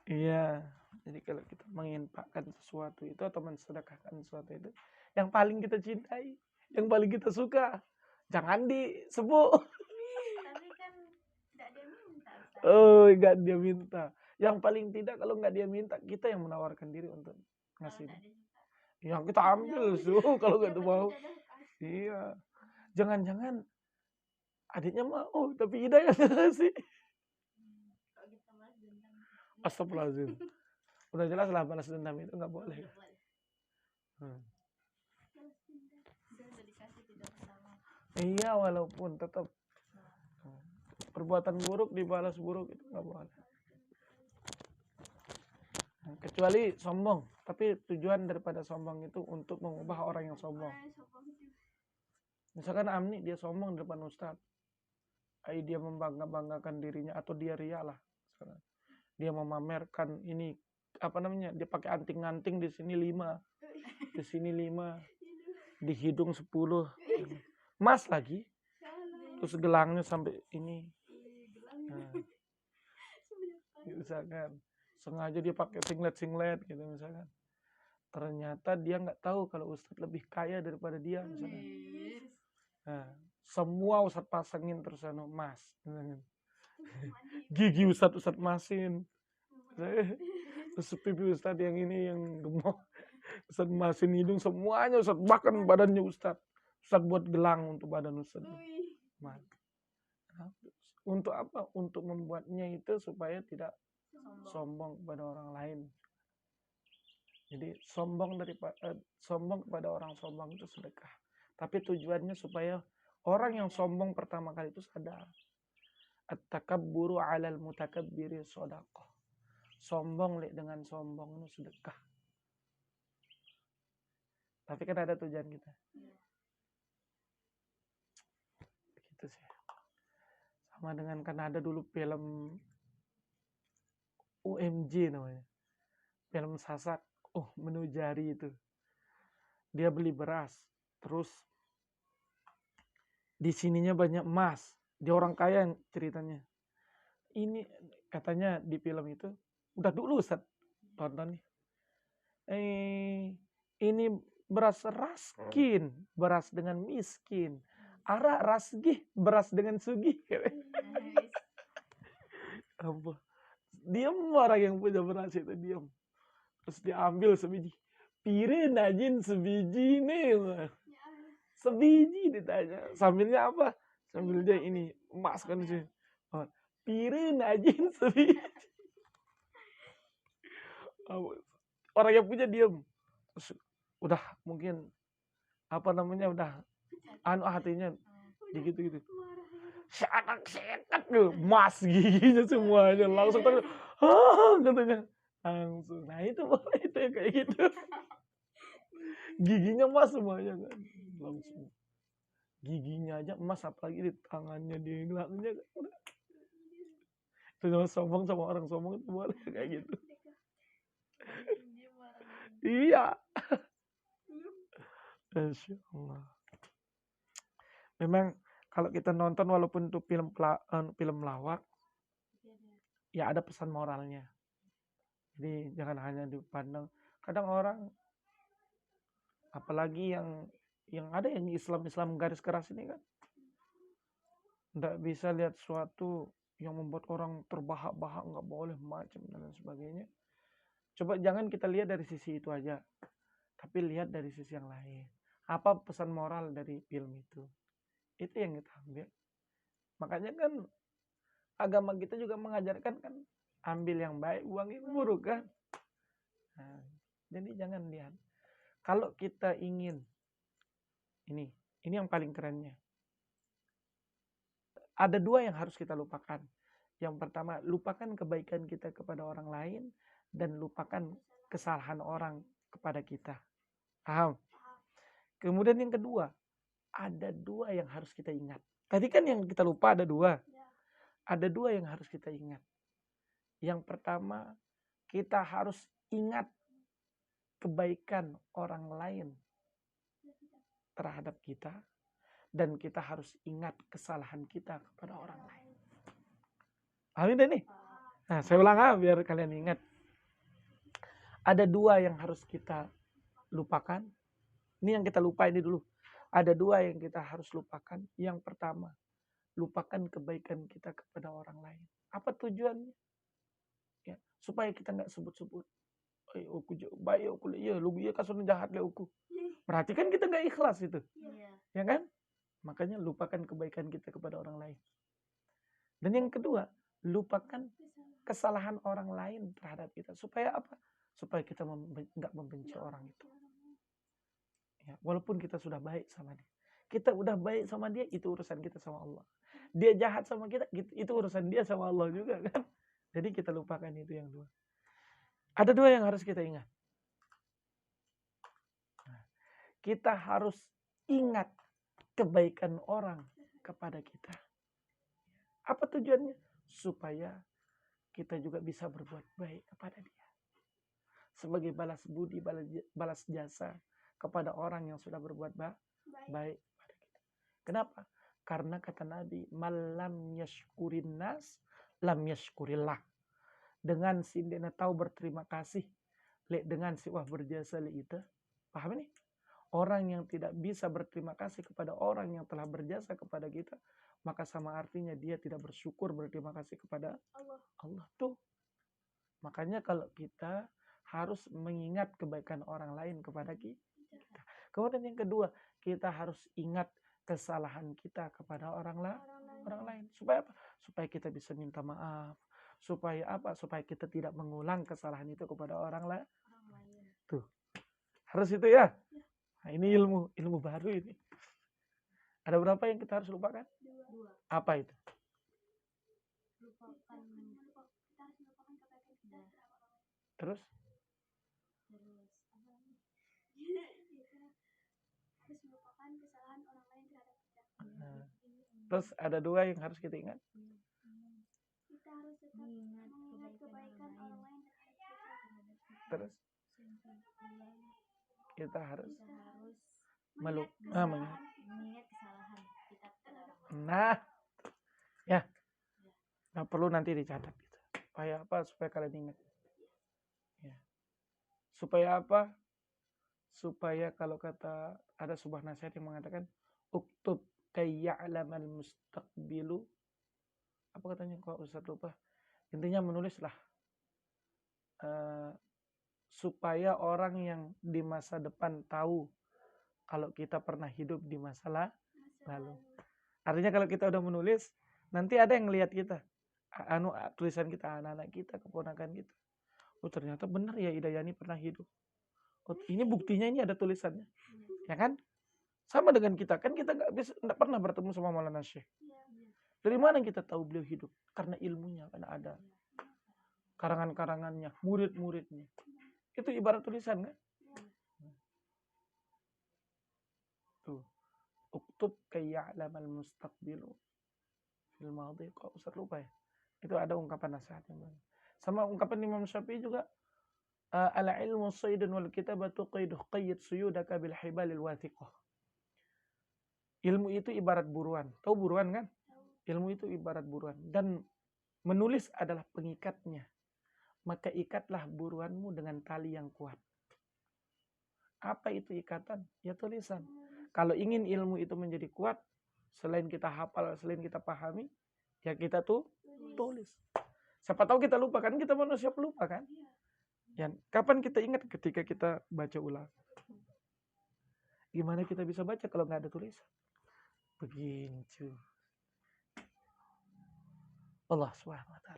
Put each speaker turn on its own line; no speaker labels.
Iya. Jadi kalau kita menginfakkan sesuatu itu atau mensedekahkan sesuatu itu yang paling kita cintai, yang paling kita suka. Jangan disebut.
Tapi kan nggak dia minta, Ustaz.
Oh, enggak dia minta. Yang paling tidak kalau nggak dia minta, kita yang menawarkan diri untuk
Kalau
ngasih.
nggak dia suka.
Yang kita ambil kalau nggak tuh mau.
Kita dah kasih.
Iya. Jangan-jangan adiknya mau, tapi Ida yang ngasih.
Kalau kita balas dendam.
Astagfirullahaladzim. Udah jelas lah balas dendam itu nggak boleh.
Nggak boleh.
Hmm.
Balas dendam. Udah dikasih tidak bersalah.
Iya, walaupun tetap perbuatan buruk dibalas buruk itu nggak boleh. Kecuali sombong, tapi tujuan daripada sombong itu untuk mengubah orang yang sombong.
Orang yang sombong itu.
Misalkan Amni dia sombong di depan Ustadz, dia membanggakan dirinya atau dia ria lah. Dia memamerkan ini apa namanya? Dia pakai anting-anting di sini 5, di sini 5, di hidung 10, emas lagi, terus gelangnya sampai ini. Nah, misalkan sengaja dia pakai singlet gitu misalkan. Ternyata dia nggak tahu kalau Ustadz lebih kaya daripada dia misalkan. Nah, semua Ustadz pasangin terus emas. Gigi Ustadz masin. Terus pipi Ustadz yang ini yang gemuk. Ustadz masin hidung semuanya Ustadz, bahkan badannya Ustadz. Ustadz buat gelang untuk badan Ustadz. Untuk apa? Untuk membuatnya itu supaya tidak sombong kepada orang lain. Jadi sombong kepada orang sombong itu sedekah. Tapi tujuannya supaya orang yang sombong pertama kali itu sadar. At-takabburu 'alal mutakabbiri shadaqah. Sombong dengan sombong itu sedekah. Tapi kan ada tujuan kita. Begitu sih. Sama dengan kan ada dulu film UMJ namanya. Film Sasak. Menu jari itu. Dia beli beras. Terus di sininya banyak emas. Dia orang kaya yang ceritanya. Ini katanya di film itu. Udah dulu Ustaz tonton nih. Ini beras raskin. Beras dengan miskin. Ara rasgih. Beras dengan sugih. Apa? Diam orang yang punya beras itu diam. Terus diambil sebiji. Pire najin sebiji nih. Sebiji ditanya. Sambilnya apa? Sambil dia ini emas kan sih. Pire najin sebiji. Orang yang punya diam. Terus udah mungkin apa namanya udah hatinya gitu. Sekat emas giginya semuanya langsung katanya langsung. Nah itu yang kayak gitu. Giginya emas semuanya kan langsung. Giginya aja emas apalagi di tangannya di gelangnya. Itu sombong sama orang sombong itu boleh kayak gitu. Iya. Insya Allah. Memang kalau kita nonton walaupun itu film lawak, ya ada pesan moralnya. Jadi jangan hanya dipandang. Kadang orang, apalagi yang ada yang Islam garis keras ini kan, nggak bisa lihat sesuatu yang membuat orang terbahak-bahak, nggak boleh macam dan sebagainya. Coba jangan kita lihat dari sisi itu aja, tapi lihat dari sisi yang lain. Apa pesan moral dari film itu? Itu yang kita ambil. Makanya kan agama kita juga mengajarkan kan ambil yang baik, buang yang buruk kan. Nah, jadi jangan lihat. Kalau kita ingin ini yang paling kerennya. Ada 2 yang harus kita lupakan. Yang pertama, lupakan kebaikan kita kepada orang lain dan lupakan kesalahan orang kepada kita. Paham? Kemudian yang kedua, ada 2 yang harus kita ingat. Tadi kan yang kita lupa ada 2. Ada 2 yang harus kita ingat. Yang pertama, kita harus ingat kebaikan orang lain terhadap kita. Dan kita harus ingat kesalahan kita kepada orang lain. Paham ini nih? Nah, saya ulang biar kalian ingat. Ada dua yang harus kita lupakan. Ini yang kita lupa ini dulu. Ada dua yang kita harus lupakan. Yang pertama, lupakan kebaikan kita kepada orang lain. Apa tujuannya? Ya, supaya kita nggak sebut-sebut. Aku baik, aku iya, lu iya kasus jahat le aku. Berarti kan kita nggak ikhlas itu, ya kan? Makanya lupakan kebaikan kita kepada orang lain. Dan yang kedua, lupakan kesalahan orang lain terhadap kita. Supaya apa? Supaya kita nggak membenci orang itu. Ya, walaupun kita sudah baik sama dia. Kita udah baik sama dia, itu urusan kita sama Allah. Dia jahat sama kita, itu urusan dia sama Allah juga kan. Jadi kita lupakan itu yang dua. Ada dua yang harus kita ingat. Kita harus ingat kebaikan orang kepada kita. Apa tujuannya? Supaya kita juga bisa berbuat baik kepada dia. Sebagai balas budi, balas jasa kepada orang yang sudah berbuat baik kepada kita. Kenapa? Karena kata Nabi, malam yashkurin nas, lam yashkurillah. Dengan si dena tahu berterima kasih, dengan si wah berjasa itu. Paham ini? Orang yang tidak bisa berterima kasih kepada orang yang telah berjasa kepada kita, maka sama artinya dia tidak bersyukur berterima kasih kepada Allah tuh. Makanya kalau kita harus mengingat kebaikan orang lain kepada kita. Kemudian yang kedua, kita harus ingat kesalahan kita kepada orang lain. Supaya apa? Supaya kita bisa minta maaf. Supaya apa? Supaya kita tidak mengulang kesalahan itu kepada orang lain. Tuh. Harus itu ya. Nah, ini ilmu baru ini. Ada berapa yang kita harus lupakan?
Dua.
Apa itu? Terus?
Harus melupakan kesalahan orang lain terhadap kita.
Nah, terus ada dua yang harus kita ingat.
Kita harus tetap mengingat kebaikan orang lain terhadap kita.
Terus? Kita harus
mengingat kesalahan kita kepada orang lain.
Nah, ya. Nah, perlu nanti dicatat gitu. Supaya apa? Supaya kalian ingat. Ya. Supaya apa? Supaya kalau kata ada sebuah nasihat yang mengatakan uktub kayya'lamal mustaqbilu. Apa katanya kok Ustaz lupa? Intinya menulislah supaya orang yang di masa depan tahu kalau kita pernah hidup di masa lalu. Artinya kalau kita udah menulis, nanti ada yang ngelihat kita. Tulisan kita, anak-anak kita, keponakan kita. Oh ternyata benar ya Ida Yani pernah hidup. Oh, ini buktinya, ini ada tulisannya. Ya kan? Sama dengan kita. Kan kita nggak pernah bertemu sama Maulana Syekh. Dari mana kita tahu beliau hidup? Karena ilmunya, karena ada karangan-karangannya, murid-muridnya. Itu ibarat tulisan kan? Tuh. Uktub kayya'lamal mustaqbilu fil madhi. Kok Ustaz lupa ya? Itu ada ungkapan nasihat yang bagus. Sama ungkapan Imam Syafi'i juga ala ilmu saydun wal kitabatu qayduh qayyid suyudaka bil hibalil wathiqah. Ilmu itu ibarat buruan. Tahu buruan kan? Ilmu itu ibarat buruan dan menulis adalah pengikatnya. Maka ikatlah buruanmu dengan tali yang kuat. Apa itu ikatan? Ya tulisan. Kalau ingin ilmu itu menjadi kuat, selain kita hafal, selain kita pahami, ya kita tuh tulis. Siapa tahu kita lupa kan, kita manusia pelupa kan? Ya, kapan kita ingat? Ketika kita baca ulang. Gimana kita bisa baca kalau nggak ada tulisan? Begitu. Allah SWT.